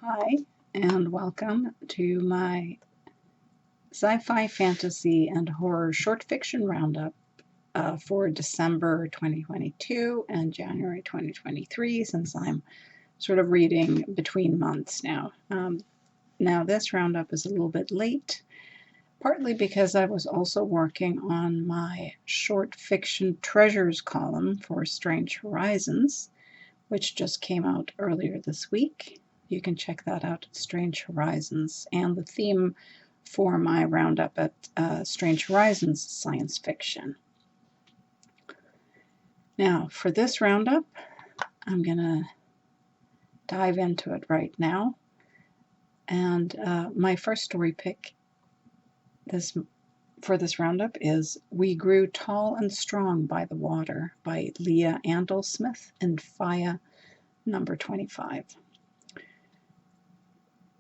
Hi, and welcome to my sci-fi, fantasy, and horror short fiction roundup for December 2022 and January 2023, since I'm sort of reading between months now. Now, this roundup is a little bit late, partly because I was also working on my short fiction treasures column for Strange Horizons, which just came out earlier this week. You can check that out at Strange Horizons. And the theme for my roundup at Strange Horizons is science fiction. Now, for this roundup, I'm going to dive into it right now. And my first story pick for this roundup is We Grew Tall and Strong by the Water by Leah Andel-Smith and Faya number 25.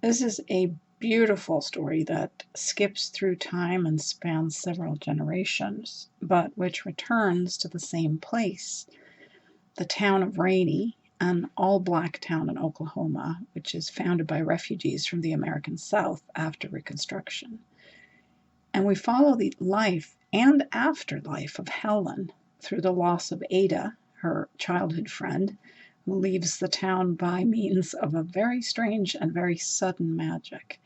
This is a beautiful story that skips through time and spans several generations, but which returns to the same place, the town of Rainey, an all-black town in Oklahoma, which is founded by refugees from the American South after Reconstruction. And we follow the life and afterlife of Helen through the loss of Ada, her childhood friend, who leaves the town by means of a very strange and very sudden magic.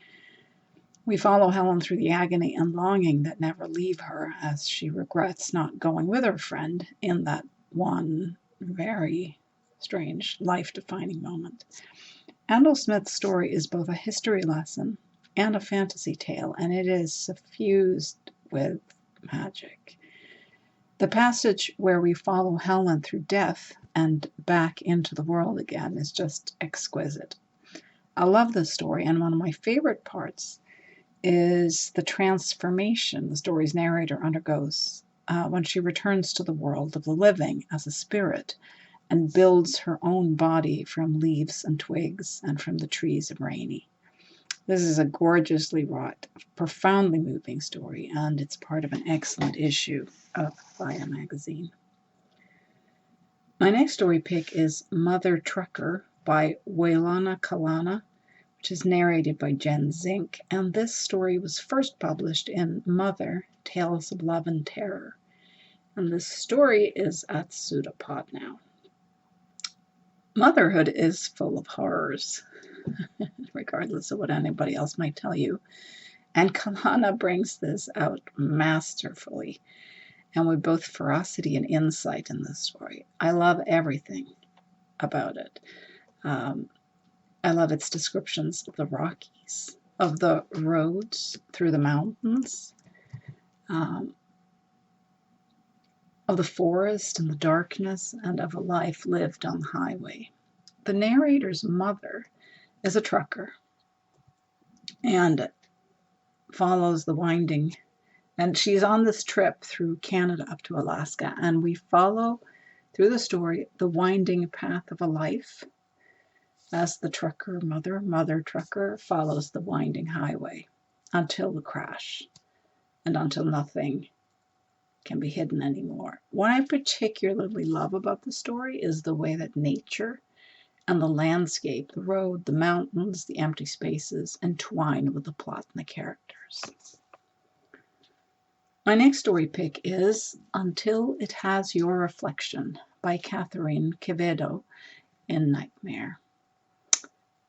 We follow Helen through the agony and longing that never leave her, as she regrets not going with her friend in that one very strange, life-defining moment. Andel-Smith's story is both a history lesson and a fantasy tale, and it is suffused with magic. The passage where we follow Helen through death and back into the world again is just exquisite. I love this story, and one of my favorite parts is the transformation the story's narrator undergoes when she returns to the world of the living as a spirit and builds her own body from leaves and twigs and from the trees of Rainey. This is a gorgeously wrought, profoundly moving story, and it's part of an excellent issue of Faya magazine. My next story pick is Mother Trucker by Wailana Kalana, which is narrated by Jen Zink, and this story was first published in Mother, Tales of Love and Terror. And this story is at Pseudopod now. Motherhood is full of horrors, regardless of what anybody else might tell you. And Kalana brings this out masterfully, and with both ferocity and insight in this story. I love everything about it. I love its descriptions of the Rockies, of the roads through the mountains, of the forest and the darkness, and of a life lived on the highway. The narrator's mother is a trucker and follows the winding, and she's on this trip through Canada up to Alaska, and we follow through the story the winding path of a life as the trucker, mother trucker, follows the winding highway until the crash and until nothing can be hidden anymore. What I particularly love about the story is the way that nature and the landscape, the road, the mountains, the empty spaces, entwine with the plot and the characters. My next story pick is Until It Has Your Reflection by Catherine Quevedo in Nightmare.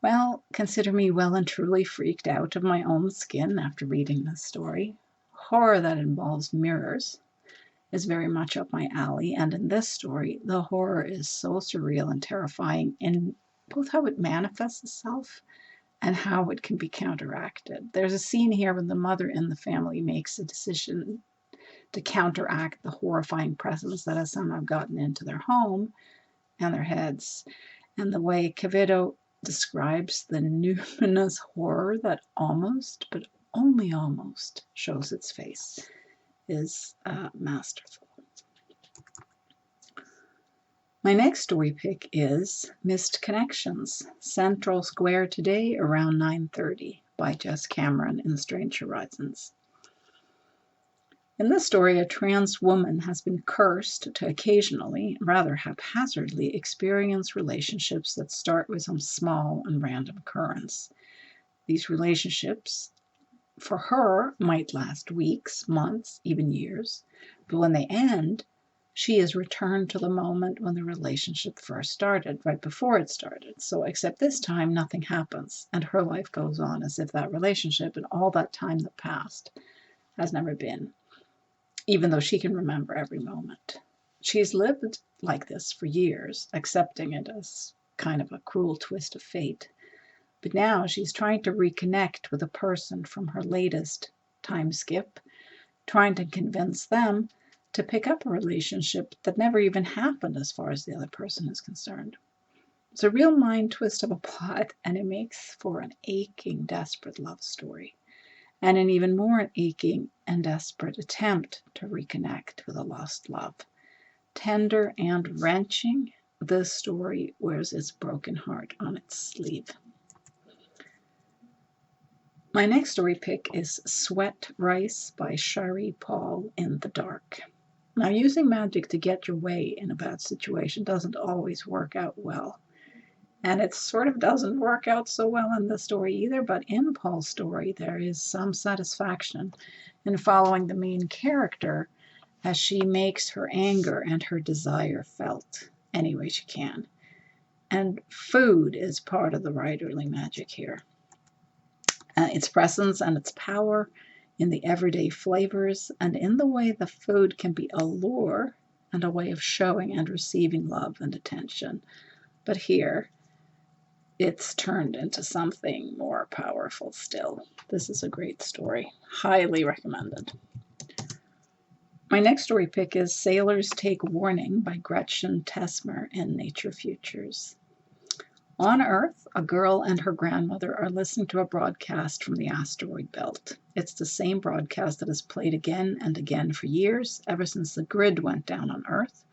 Well, consider me well and truly freaked out of my own skin after reading this story. Horror that involves mirrors is very much up my alley, and in this story, the horror is so surreal and terrifying in both how it manifests itself and how it can be counteracted. There's a scene here when the mother in the family makes a decision to counteract the horrifying presence that has somehow gotten into their home and their heads, and the way Quevedo describes the numinous horror that almost, but only almost, shows its face is masterful. My next story pick is Missed Connections, Central Square Today around 9:30 by Jess Cameron in Strange Horizons. In this story, a trans woman has been cursed to occasionally, rather haphazardly, experience relationships that start with some small and random occurrence. These relationships, for her, might last weeks, months, even years, but when they end, she is returned to the moment when the relationship first started, right before it started. So, except this time, nothing happens, and her life goes on as if that relationship and all that time that passed has never been, even though she can remember every moment. She's lived like this for years, accepting it as kind of a cruel twist of fate. But now she's trying to reconnect with a person from her latest time skip, trying to convince them to pick up a relationship that never even happened as far as the other person is concerned. It's a real mind twist of a plot, and it makes for an aching, desperate love story, and an even more aching and desperate attempt to reconnect with a lost love. Tender and wrenching, this story wears its broken heart on its sleeve. My next story pick is Sweat Rice by Shari Paul in the Dark. Now, using magic to get your way in a bad situation doesn't always work out well. And it sort of doesn't work out so well in the story either, but in Paul's story, there is some satisfaction in following the main character as she makes her anger and her desire felt any way she can. And food is part of the writerly magic here. Its presence and its power in the everyday flavors and in the way the food can be a lure and a way of showing and receiving love and attention. But here, it's turned into something more powerful still. This is a great story. Highly recommended. My next story pick is Sailors Take Warning by Gretchen Tesmer in Nature Futures. On Earth, a girl and her grandmother are listening to a broadcast from the asteroid belt. It's the same broadcast that has played again and again for years, ever since the grid went down on Earth,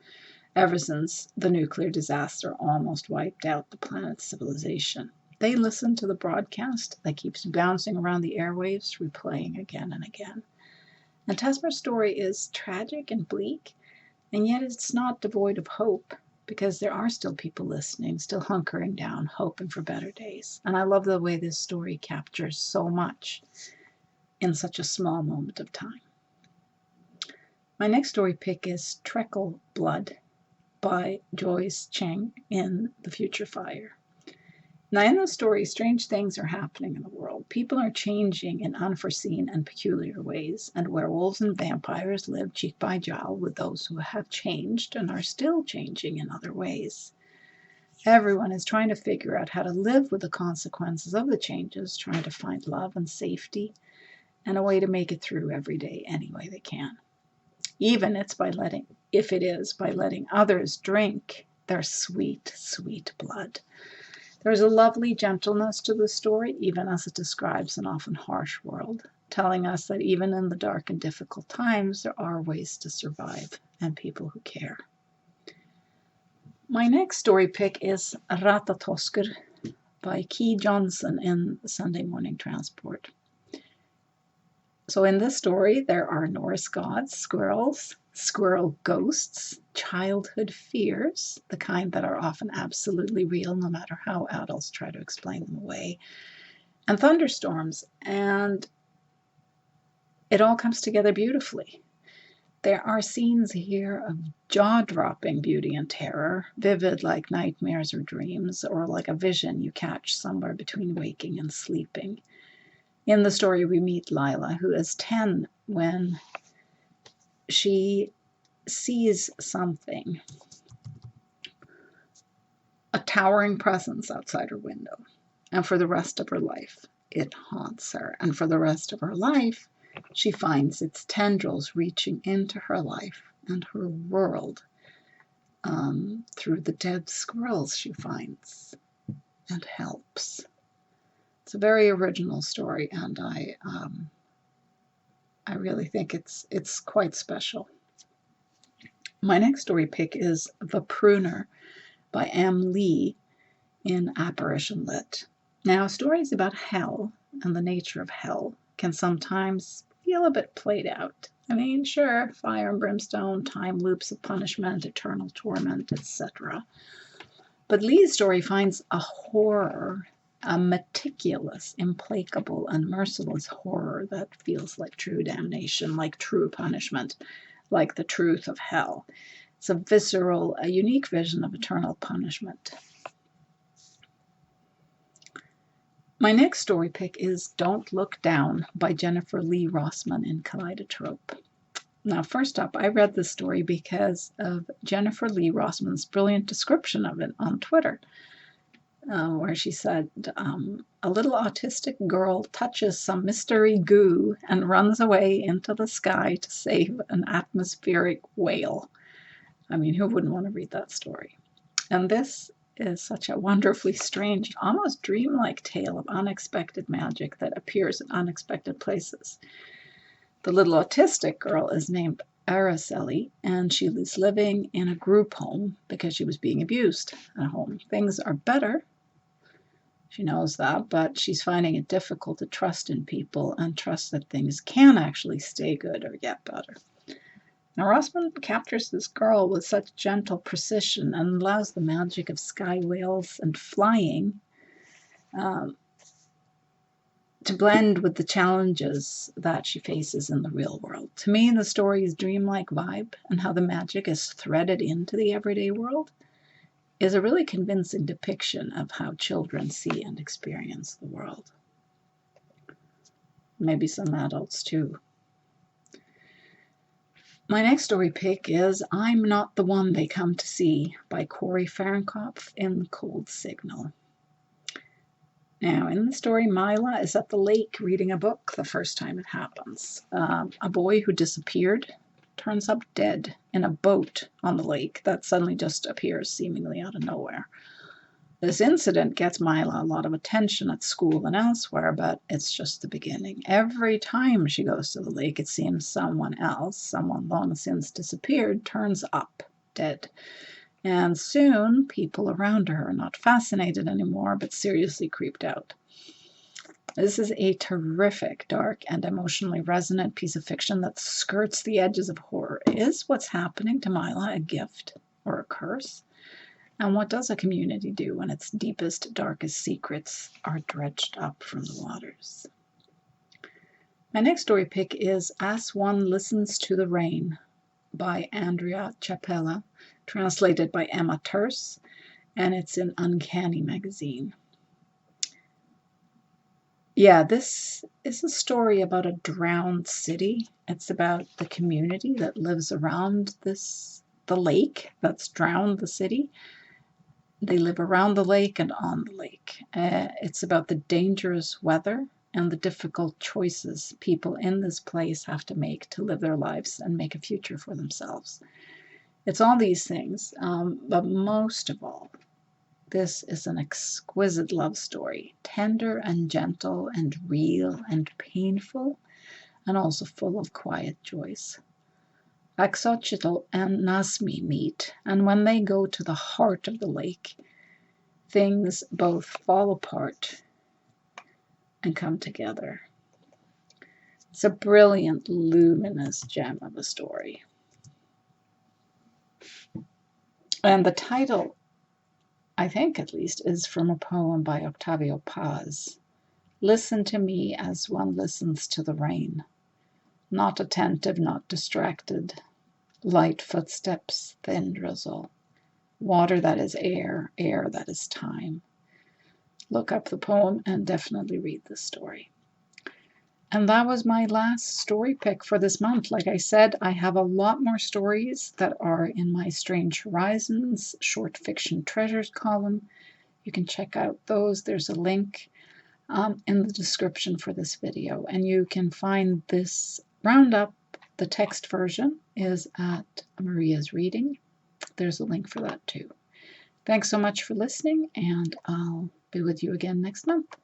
ever since the nuclear disaster almost wiped out the planet's civilization. They listen to the broadcast that keeps bouncing around the airwaves, replaying again and again. And Tesmer's story is tragic and bleak, and yet it's not devoid of hope, because there are still people listening, still hunkering down, hoping for better days. And I love the way this story captures so much in such a small moment of time. My next story pick is Treacle Blood by Joyce Cheng in The Future Fire. Now, in the story, strange things are happening in the world. People are changing in unforeseen and peculiar ways, and werewolves and vampires live cheek by jowl with those who have changed and are still changing in other ways. Everyone is trying to figure out how to live with the consequences of the changes, trying to find love and safety and a way to make it through every day any way they can. Even if it is by letting others drink their sweet, sweet blood. There's a lovely gentleness to the story, even as it describes an often harsh world, telling us that even in the dark and difficult times, there are ways to survive and people who care. My next story pick is Ratatoskr by Key Johnson in Sunday Morning Transport. So in this story, there are Norse gods, squirrels, squirrel ghosts, childhood fears, the kind that are often absolutely real no matter how adults try to explain them away, and thunderstorms, and it all comes together beautifully. There are scenes here of jaw-dropping beauty and terror, vivid like nightmares or dreams, or like a vision you catch somewhere between waking and sleeping. In the story, we meet Lila, who is 10 when she sees something, a towering presence outside her window. And for the rest of her life, it haunts her. And for the rest of her life, she finds its tendrils reaching into her life and her world through the dead squirrels she finds and helps. It's a very original story, and I really think it's quite special. My next story pick is The Pruner by M. Lee in Apparition Lit. Now, stories about hell and the nature of hell can sometimes feel a bit played out, I mean, sure, fire and brimstone, time loops of punishment, eternal torment, etc. But Lee's story finds a horror, a meticulous, implacable, and merciless horror that feels like true damnation, like true punishment, like the truth of hell. It's a visceral, a unique vision of eternal punishment. My next story pick is Don't Look Down by Jennifer Lee Rossman in Kaleidotrope. Now, first up, I read this story because of Jennifer Lee Rossman's brilliant description of it on Twitter, where she said, a little autistic girl touches some mystery goo and runs away into the sky to save an atmospheric whale. I mean, who wouldn't want to read that story? And this is such a wonderfully strange, almost dreamlike tale of unexpected magic that appears in unexpected places. The little autistic girl is named Araceli, and she is living in a group home because she was being abused at home. Things are better, she knows that, but she's finding it difficult to trust in people and trust that things can actually stay good or get better. Now, Rossman captures this girl with such gentle precision and allows the magic of sky whales and flying to blend with the challenges that she faces in the real world. To me, the story's dreamlike vibe and how the magic is threaded into the everyday world is a really convincing depiction of how children see and experience the world. Maybe some adults too. My next story pick is I'm Not the One They Come to See by Corey Fahrenkopf in Cold Signal. Now, in the story, Mila is at the lake reading a book the first time it happens. A boy who disappeared turns up dead in a boat on the lake that suddenly just appears seemingly out of nowhere. This incident gets Mila a lot of attention at school and elsewhere, but it's just the beginning. Every time she goes to the lake, it seems someone else, someone long since disappeared, turns up dead. And soon, people around her are not fascinated anymore, but seriously creeped out. This is a terrific, dark, and emotionally resonant piece of fiction that skirts the edges of horror. Is what's happening to Mila a gift or a curse? And what does a community do when its deepest, darkest secrets are dredged up from the waters? My next story pick is As One Listens to the Rain by Andrea Chapella, translated by Emma Terse, and it's in Uncanny Magazine. Yeah, this is a story about a drowned city. It's about the community that lives around the lake that's drowned the city. They live around the lake and on the lake. It's about the dangerous weather and the difficult choices people in this place have to make to live their lives and make a future for themselves. It's all these things, but most of all, this is an exquisite love story, tender and gentle and real and painful, and also full of quiet joys. Axolotl and Nasmi meet, and when they go to the heart of the lake, things both fall apart and come together. It's a brilliant, luminous gem of a story. And the title, I think at least, is from a poem by Octavio Paz. Listen to me as one listens to the rain. Not attentive, not distracted. Light footsteps, thin drizzle. Water that is air, air that is time. Look up the poem and definitely read this story. And that was my last story pick for this month. Like I said, I have a lot more stories that are in my Strange Horizons short fiction treasures column. You can check out those. There's a link in the description for this video. And you can find this roundup. The text version is at Maria's Reading. There's a link for that too. Thanks so much for listening, and I'll be with you again next month.